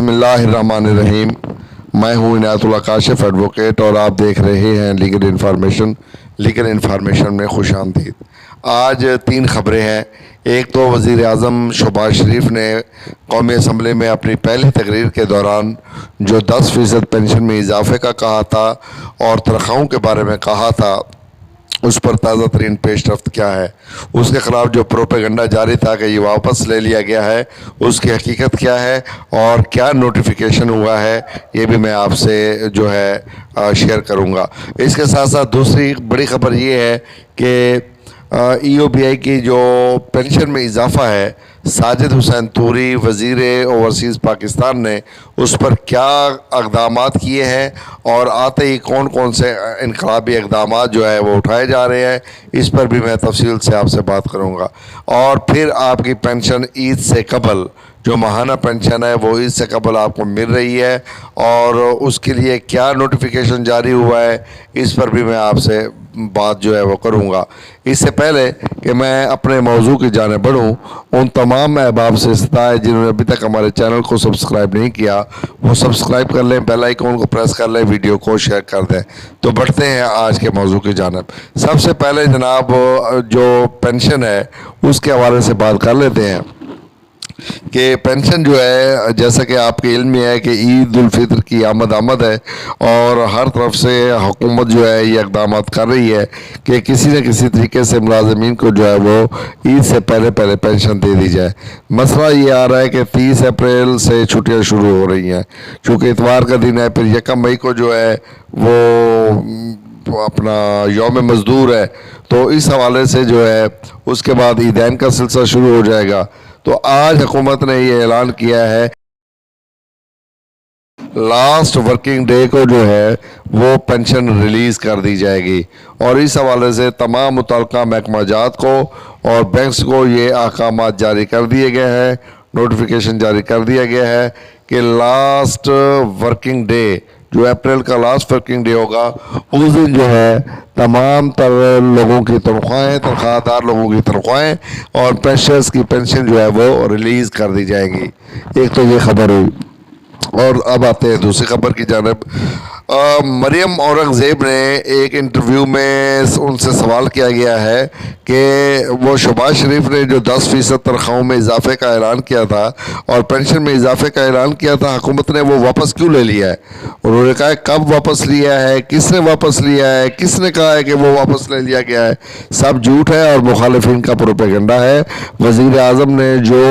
بسم اللہ الرحمن الرحیم۔ میں ہوں عنایت اللہ کاشف ایڈوکیٹ اور آپ دیکھ رہے ہیں لیگل انفارمیشن میں خوش آمدید۔ آج 3 خبریں ہیں۔ ایک تو وزیر اعظم شہباز شریف نے قومی اسمبلی میں اپنی پہلی تقریر کے دوران جو 10% پینشن میں اضافے کا کہا تھا اور تنخواہوں کے بارے میں کہا تھا، اس پر تازہ ترین پیش رفت کیا ہے، اس کے خلاف جو پروپیگنڈا جاری تھا کہ یہ واپس لے لیا گیا ہے، اس کی حقیقت کیا ہے اور کیا نوٹیفیکیشن ہوا ہے، یہ بھی میں آپ سے جو ہے شیئر کروں گا۔ اس کے ساتھ ساتھ دوسری بڑی خبر یہ ہے کہ ای او بی آئی کی جو پینشن میں اضافہ ہے، ساجد حسین توری وزیر اوورسیز پاکستان نے اس پر کیا اقدامات کیے ہیں اور آتے ہی کون کون سے انقلابی اقدامات جو ہے وہ اٹھائے جا رہے ہیں، اس پر بھی میں تفصیل سے آپ سے بات کروں گا۔ اور پھر آپ کی پینشن عید سے قبل جو ماہانہ پینشن ہے وہ عید سے قبل آپ کو مل رہی ہے اور اس کے لیے کیا نوٹیفیکیشن جاری ہوا ہے، اس پر بھی میں آپ سے بات جو ہے وہ کروں گا۔ اس سے پہلے کہ میں اپنے موضوع کی جانب بڑھوں، ان تمام احباب سے استدعا ہے جنہوں نے ابھی تک ہمارے چینل کو سبسکرائب نہیں کیا، وہ سبسکرائب کر لیں، بیل آئیکن کو پریس کر لیں، ویڈیو کو شیئر کر دیں۔ تو بڑھتے ہیں آج کے موضوع کی جانب۔ سب سے پہلے جناب جو پینشن ہے اس کے حوالے سے بات کر لیتے ہیں کہ پینشن جو ہے، جیسا کہ آپ کے علم میں ہے کہ عید الفطر کی آمد ہے اور ہر طرف سے حکومت جو ہے یہ اقدامات کر رہی ہے کہ کسی نہ کسی طریقے سے ملازمین کو جو ہے وہ عید سے پہلے پینشن دے دی جائے۔ مسئلہ یہ آ رہا ہے کہ 30 اپریل سے چھٹیاں شروع ہو رہی ہیں، چونکہ اتوار کا دن ہے، پھر 1 مئی کو جو ہے وہ اپنا یوم مزدور ہے، تو اس حوالے سے جو ہے اس کے بعد عیدین کا سلسلہ شروع ہو جائے گا۔ تو آج حکومت نے یہ اعلان کیا ہے لاسٹ ورکنگ ڈے کو جو ہے وہ پینشن ریلیز کر دی جائے گی، اور اس حوالے سے تمام متعلقہ محکمہ جات کو اور بینکس کو یہ احکامات جاری کر دیے گئے ہیں، نوٹیفیکیشن جاری کر دیا گیا ہے کہ لاسٹ ورکنگ ڈے جو اپریل کا لاسٹ ورکنگ ڈے ہوگا، اس دن جو ہے تمام تر لوگوں کی تنخواہیں، تنخواہ دار لوگوں کی تنخواہیں اور پیشنرز کی پینشن جو ہے وہ ریلیز کر دی جائے گی۔ ایک تو یہ خبر ہوئی، اور اب آتے ہیں دوسری خبر کی جانب۔ مریم اورنگزیب نے ایک انٹرویو میں ان سے سوال کیا گیا ہے کہ وہ شہباز شریف نے جو 10% تنخواہوں میں اضافے کا اعلان کیا تھا اور پینشن میں اضافے کا اعلان کیا تھا، حکومت نے وہ واپس کیوں لے لیا ہے؟ انہوں نے کہا کب واپس لیا ہے، کس نے واپس لیا ہے، کس نے کہا ہے کہ وہ واپس لے لیا گیا ہے؟ سب جھوٹ ہے اور مخالفین کا پروپیگنڈا ہے۔ وزیر اعظم نے جو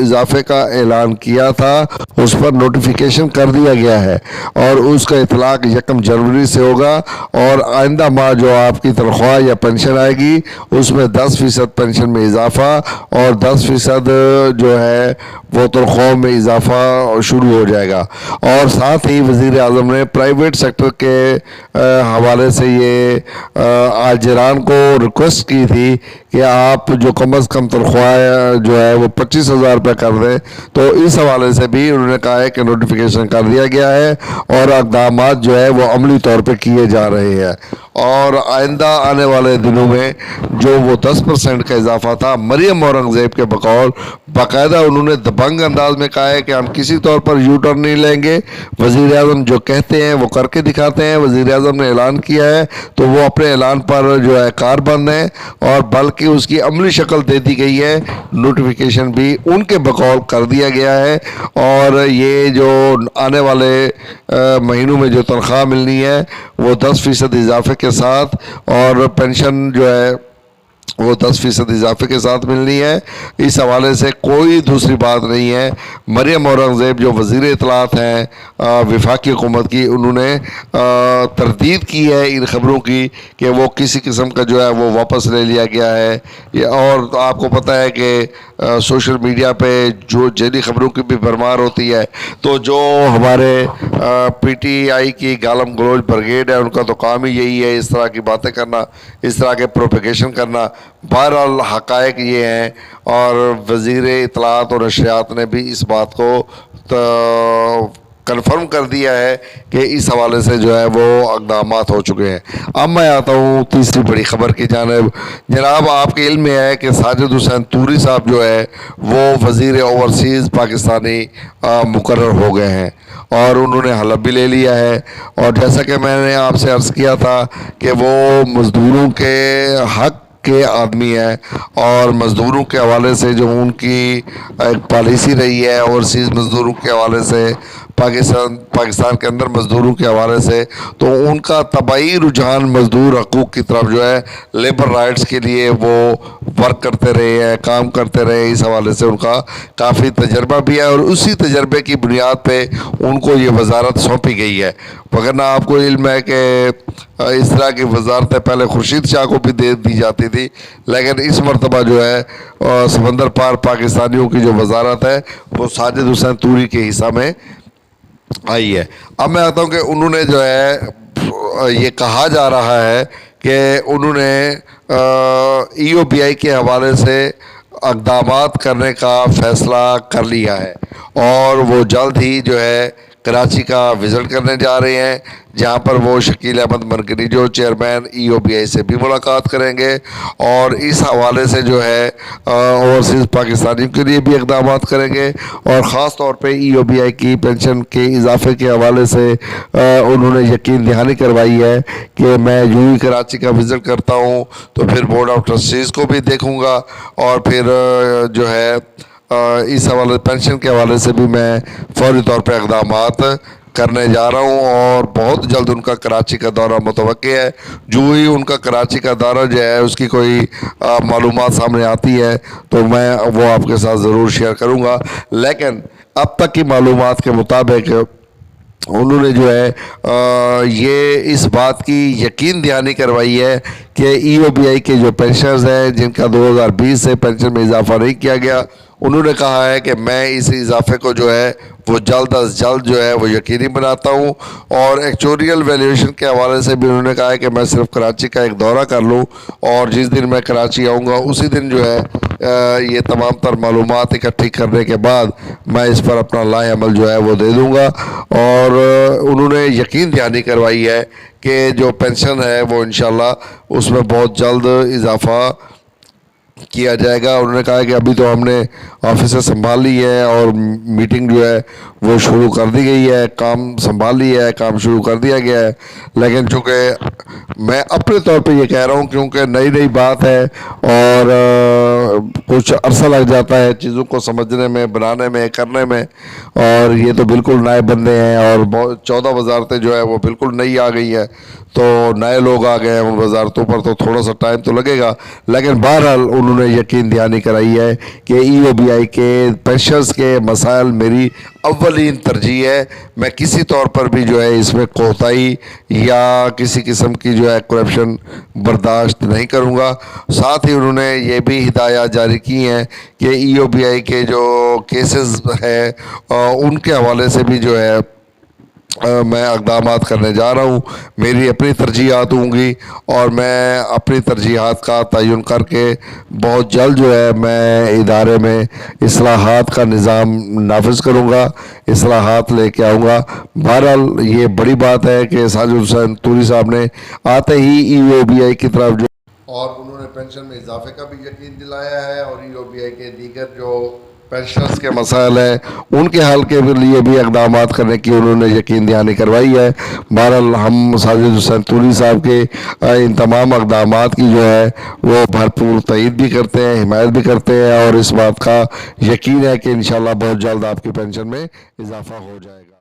اضافے کا اعلان کیا تھا اس پر نوٹیفیکیشن کر دیا گیا ہے اور اس کا اطلاق 1 جنوری سے ہوگا، اور آئندہ ماہ جو آپ کی تنخواہ یا پینشن آئے گی اس میں 10% پینشن میں اضافہ اور 10% جو ہے وہ تنخواہوں میں اضافہ شروع ہو جائے گا۔ اور ساتھ ہی وزیر اعظم نے پرائیویٹ سیکٹر کے حوالے سے یہ آجران کو ریکویسٹ کی تھی کہ آپ جو کم از کم تنخواہ جو ہے وہ 25,000 روپے کر دیں، تو اس حوالے سے بھی انہوں نے کہا ہے کہ نوٹیفیکیشن کر دیا گیا ہے اور اقدامات جو ہے وہ عملی طور پہ کیے جا رہے ہیں، اور آئندہ آنے والے دنوں میں جو وہ 10% کا اضافہ تھا، مریم اورنگزیب کے بقول باقاعدہ انہوں نے دبنگ انداز میں کہا ہے کہ ہم کسی طور پر یو ٹرن نہیں لیں گے، وزیر اعظم جو کہتے ہیں وہ کر کے دکھاتے ہیں۔ وزیر اعظم نے اعلان کیا ہے تو وہ اپنے اعلان پر جو ہے کاربند ہیں، اور بلکہ اس کی عملی شکل دے دی گئی ہے، نوٹیفیکیشن بھی ان کے بقول کر دیا گیا ہے، اور یہ جو آنے والے مہینوں میں جو تنخواہ ملنی ہے وہ 10% اضافے کے ساتھ، اور پینشن جو ہے وہ 10% اضافے کے ساتھ ملنی ہے۔ اس حوالے سے کوئی دوسری بات نہیں ہے۔ مریم اورنگزیب جو وزیر اطلاعات ہیں وفاقی حکومت کی، انہوں نے تردید کی ہے ان خبروں کی کہ وہ کسی قسم کا جو ہے وہ واپس لے لیا گیا ہے، اور آپ کو پتہ ہے کہ سوشل میڈیا پہ جو جعلی خبروں کی بھی بھرمار ہوتی ہے، تو جو ہمارے پی ٹی آئی کی گالم گلوچ بریگیڈ ہے ان کا تو کام ہی یہی ہے، اس طرح کی باتیں کرنا، اس طرح کے پروپیگیشن کرنا۔ بہرحال حقائق یہ ہیں، اور وزیر اطلاعات اور نشریات نے بھی اس بات کو کنفرم کر دیا ہے کہ اس حوالے سے جو ہے وہ اقدامات ہو چکے ہیں۔ اب میں آتا ہوں تیسری بڑی خبر کی جانب۔ جناب آپ کے علم میں ہے کہ ساجد حسین طوری صاحب جو ہے وہ وزیر اوورسیز پاکستانی مقرر ہو گئے ہیں اور انہوں نے حلف بھی لے لیا ہے، اور جیسا کہ میں نے آپ سے عرض کیا تھا کہ وہ مزدوروں کے حق کے آدمی ہے، اور مزدوروں کے حوالے سے جو ان کی ایک پالیسی رہی ہے اوورسیز مزدوروں کے حوالے سے، پاکستان کے اندر مزدوروں کے حوالے سے، تو ان کا طبعی رجحان مزدور حقوق کی طرف جو ہے، لیبر رائٹس کے لیے وہ ورک کرتے رہے ہیں، کام کرتے رہے۔ اس حوالے سے ان کا کافی تجربہ بھی ہے، اور اسی تجربے کی بنیاد پہ ان کو یہ وزارت سونپی گئی ہے، وگرنہ آپ کو علم ہے کہ اس طرح کی وزارتیں پہلے خورشید شاہ کو بھی دے دی جاتی تھی، لیکن اس مرتبہ جو ہے سمندر پار پاکستانیوں کی جو وزارت ہے وہ ساجد حسین طوری کے حصہ میں آئی ہے۔ اب میں آتا ہوں کہ انہوں نے جو ہے یہ کہا جا رہا ہے کہ انہوں نے ای او بی آئی کے حوالے سے اقدامات کرنے کا فیصلہ کر لیا ہے، اور وہ جلد ہی جو ہے کراچی کا وزٹ کرنے جا رہے ہیں، جہاں پر وہ شکیل احمد مرکری جو چیئرمین ای او بی آئی سے بھی ملاقات کریں گے، اور اس حوالے سے جو ہے اوورسیز پاکستانیوں کے لیے بھی اقدامات کریں گے، اور خاص طور پہ ای او بی آئی کی پینشن کے اضافے کے حوالے سے انہوں نے یقین دہانی کروائی ہے کہ میں یوں ہی کراچی کا وزٹ کرتا ہوں تو پھر بورڈ آف ٹرسٹیز کو بھی دیکھوں گا، اور پھر جو ہے اس حوالے پینشن کے حوالے سے بھی میں فوری طور پہ اقدامات کرنے جا رہا ہوں، اور بہت جلد ان کا کراچی کا دورہ متوقع ہے۔ جو ہی ان کا کراچی کا دورہ جو ہے اس کی کوئی معلومات سامنے آتی ہے تو میں وہ آپ کے ساتھ ضرور شیئر کروں گا، لیکن اب تک کی معلومات کے مطابق انہوں نے جو ہے یہ اس بات کی یقین دہانی کروائی ہے کہ ای او بی آئی کے جو پینشنرز ہیں جن کا 2020 سے پینشن میں اضافہ نہیں کیا گیا، انہوں نے کہا ہے کہ میں اس اضافے کو جو ہے وہ جلد از جلد جو ہے وہ یقینی بناتا ہوں، اور ایکچوریل ویلیویشن کے حوالے سے بھی انہوں نے کہا ہے کہ میں صرف کراچی کا ایک دورہ کر لوں، اور جس دن میں کراچی آؤں گا اسی دن جو ہے یہ تمام تر معلومات اکٹھی کرنے کے بعد میں اس پر اپنا لائحہ عمل جو ہے وہ دے دوں گا، اور انہوں نے یقین دہانی کروائی ہے کہ جو پینشن ہے وہ انشاءاللہ اس میں بہت جلد اضافہ کیا جائے گا۔ انہوں نے کہا کہ ابھی تو ہم نے آفیسیں سنبھال لی ہے اور میٹنگ جو ہے وہ شروع کر دی گئی ہے، کام سنبھال لیا ہے، کام شروع کر دیا گیا ہے، لیکن چونکہ میں اپنے طور پہ یہ کہہ رہا ہوں کیونکہ نئی بات ہے اور کچھ عرصہ لگ جاتا ہے چیزوں کو سمجھنے میں، بنانے میں، کرنے میں، اور یہ تو بالکل نئے بندے ہیں، اور 14 وزارتیں جو ہے وہ بالکل نئی آ گئی ہیں، تو نئے لوگ آ گئے ہیں ان وزارتوں پر، تو تھوڑا سا ٹائم تو لگے گا، لیکن بہرحال انہوں نے یقین دہانی کرائی ہے کہ ای او بی آئی کے پینشنرز کے مسائل میری اولین ترجیح ہے، میں کسی طور پر بھی جو ہے اس میں کوتاہی یا کسی قسم کی جو ہے کرپشن برداشت نہیں کروں گا۔ ساتھ ہی انہوں نے یہ بھی ہدایات جاری کی ہیں کہ ای او بی آئی کے جو کیسز ہیں ان کے حوالے سے بھی جو ہے میں اقدامات کرنے جا رہا ہوں، میری اپنی ترجیحات ہوں گی، اور میں اپنی ترجیحات کا تعین کر کے بہت جلد جو ہے میں ادارے میں اصلاحات کا نظام نافذ کروں گا، اصلاحات لے کے آؤں گا۔ بہرحال یہ بڑی بات ہے کہ ساجد حسین طوری صاحب نے آتے ہی ای او بی آئی کی طرف جو اور انہوں نے پینشن میں اضافے کا بھی یقین دلایا ہے، اور ای او بی آئی کے دیگر جو پینشنرز کے مسائل ہیں ان کے حل کے لیے بھی اقدامات کرنے کی انہوں نے یقین دہانی کروائی ہے۔ بہرحال ہم ساجد حسین طوری صاحب کے ان تمام اقدامات کی جو ہے وہ بھرپور تائید بھی کرتے ہیں، حمایت بھی کرتے ہیں، اور اس بات کا یقین ہے کہ انشاءاللہ بہت جلد آپ کی پینشن میں اضافہ ہو جائے گا۔